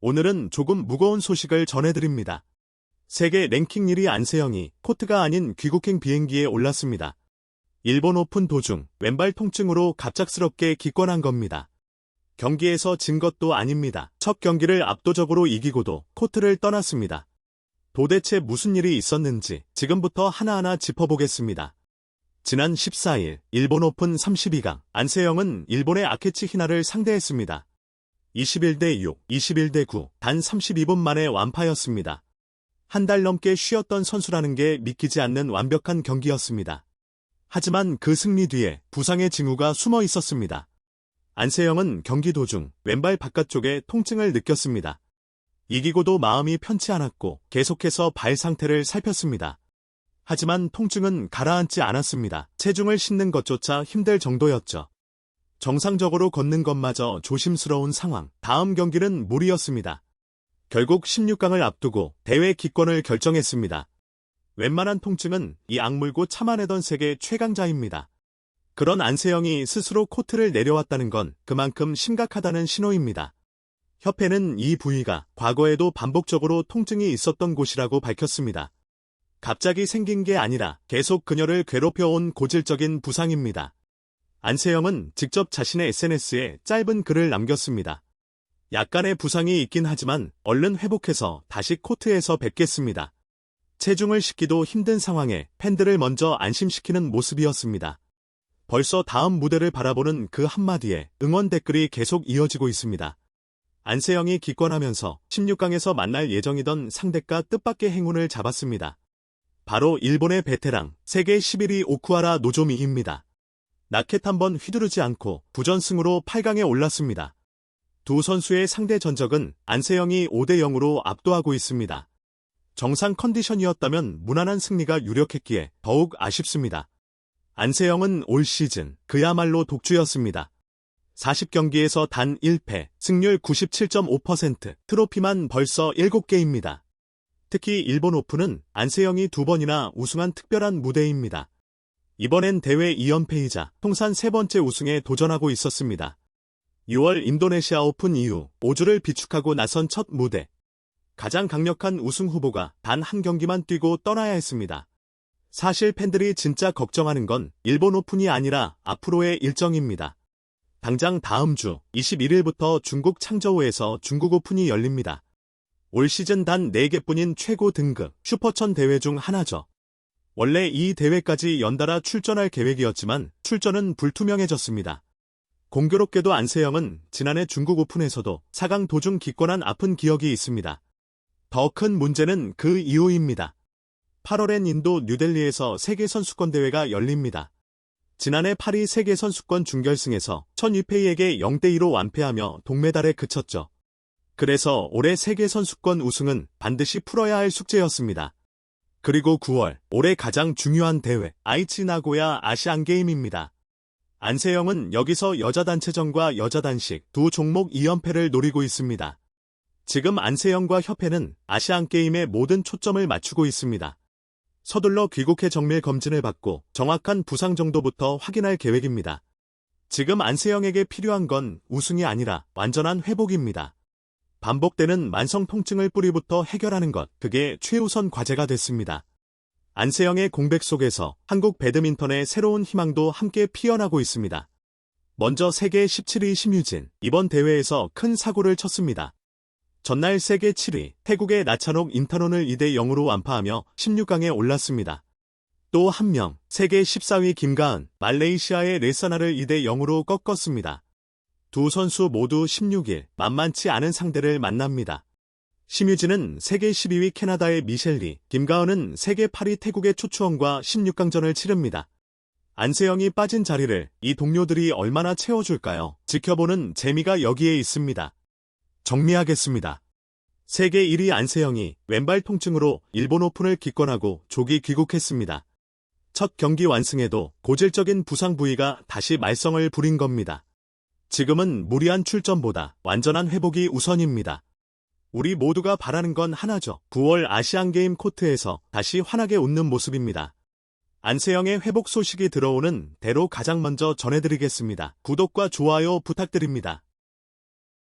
오늘은 조금 무거운 소식을 전해드립니다. 세계 랭킹 1위 안세영이 코트가 아닌 귀국행 비행기에 올랐습니다. 일본 오픈 도중 왼발 통증으로 갑작스럽게 기권한 겁니다. 경기에서 진 것도 아닙니다. 첫 경기를 압도적으로 이기고도 코트를 떠났습니다. 도대체 무슨 일이 있었는지 지금부터 하나하나 짚어보겠습니다. 지난 14일 일본 오픈 32강 안세영은 일본의 아케치 히나를 상대했습니다. 21대 6, 21대 9, 단 32분 만에 완파였습니다. 한 달 넘게 쉬었던 선수라는 게 믿기지 않는 완벽한 경기였습니다. 하지만 그 승리 뒤에 부상의 징후가 숨어 있었습니다. 안세영은 경기 도중 왼발 바깥쪽에 통증을 느꼈습니다. 이기고도 마음이 편치 않았고 계속해서 발 상태를 살폈습니다. 하지만 통증은 가라앉지 않았습니다. 체중을 싣는 것조차 힘들 정도였죠. 정상적으로 걷는 것마저 조심스러운 상황. 다음 경기는 무리였습니다. 결국 16강을 앞두고 대회 기권을 결정했습니다. 웬만한 통증은 이 악물고 참아내던 세계 최강자입니다. 그런 안세영이 스스로 코트를 내려왔다는 건 그만큼 심각하다는 신호입니다. 협회는 이 부위가 과거에도 반복적으로 통증이 있었던 곳이라고 밝혔습니다. 갑자기 생긴 게 아니라 계속 그녀를 괴롭혀온 고질적인 부상입니다. 안세영은 직접 자신의 SNS에 짧은 글을 남겼습니다. 약간의 부상이 있긴 하지만 얼른 회복해서 다시 코트에서 뵙겠습니다. 체중을 싣기도 힘든 상황에 팬들을 먼저 안심시키는 모습이었습니다. 벌써 다음 무대를 바라보는 그 한마디에 응원 댓글이 계속 이어지고 있습니다. 안세영이 기권하면서 16강에서 만날 예정이던 상대가 뜻밖의 행운을 잡았습니다. 바로 일본의 베테랑 세계 11위 오쿠하라 노조미입니다. 라켓 한번 휘두르지 않고 부전승으로 8강에 올랐습니다. 두 선수의 상대 전적은 안세영이 5대 0으로 압도하고 있습니다. 정상 컨디션이었다면 무난한 승리가 유력했기에 더욱 아쉽습니다. 안세영은 올 시즌 그야말로 독주였습니다. 40경기에서 단 1패, 승률 97.5%, 트로피만 벌써 7개입니다. 특히 일본 오픈은 안세영이 2번이나 우승한 특별한 무대입니다. 이번엔 대회 2연패이자 통산 3번째 우승에 도전하고 있었습니다. 6월 인도네시아 오픈 이후 5주를 비축하고 나선 첫 무대. 가장 강력한 우승 후보가 단 한 경기만 뛰고 떠나야 했습니다. 사실 팬들이 진짜 걱정하는 건 일본 오픈이 아니라 앞으로의 일정입니다. 당장 다음 주 21일부터 중국 창저우에서 중국 오픈이 열립니다. 올 시즌 단 4개뿐인 최고 등급 슈퍼천 대회 중 하나죠. 원래 이 대회까지 연달아 출전할 계획이었지만 출전은 불투명해졌습니다. 공교롭게도 안세영은 지난해 중국 오픈에서도 4강 도중 기권한 아픈 기억이 있습니다. 더 큰 문제는 그 이후입니다. 8월엔 인도 뉴델리에서 세계선수권대회가 열립니다. 지난해 파리 세계선수권 준결승에서 천 유페이에게 0대2로 완패하며 동메달에 그쳤죠. 그래서 올해 세계선수권 우승은 반드시 풀어야 할 숙제였습니다. 그리고 9월, 올해 가장 중요한 대회, 아이치 나고야 아시안게임입니다. 안세영은 여기서 여자 단체전과 여자 단식 두 종목 2연패를 노리고 있습니다. 지금 안세영과 협회는 아시안게임에 모든 초점을 맞추고 있습니다. 서둘러 귀국해 정밀 검진을 받고 정확한 부상 정도부터 확인할 계획입니다. 지금 안세영에게 필요한 건 우승이 아니라 완전한 회복입니다. 반복되는 만성 통증을 뿌리부터 해결하는 것, 그게 최우선 과제가 됐습니다. 안세영의 공백 속에서 한국 배드민턴의 새로운 희망도 함께 피어나고 있습니다. 먼저 세계 17위 심유진, 이번 대회에서 큰 사고를 쳤습니다. 전날 세계 7위 태국의 나찬옥 인타논을 2대 0으로 완파하며 16강에 올랐습니다. 또 한 명, 세계 14위 김가은, 말레이시아의 레사나를 2대 0으로 꺾었습니다. 두 선수 모두 16일 만만치 않은 상대를 만납니다. 심유진은 세계 12위 캐나다의 미셸리, 김가은은 세계 8위 태국의 초추원과 16강전을 치릅니다. 안세영이 빠진 자리를 이 동료들이 얼마나 채워줄까요? 지켜보는 재미가 여기에 있습니다. 정리하겠습니다. 세계 1위 안세영이 왼발 통증으로 일본 오픈을 기권하고 조기 귀국했습니다. 첫 경기 완승에도 고질적인 부상 부위가 다시 말썽을 부린 겁니다. 지금은 무리한 출전보다 완전한 회복이 우선입니다. 우리 모두가 바라는 건 하나죠. 9월 아시안게임 코트에서 다시 환하게 웃는 모습입니다. 안세영의 회복 소식이 들어오는 대로 가장 먼저 전해드리겠습니다. 구독과 좋아요 부탁드립니다.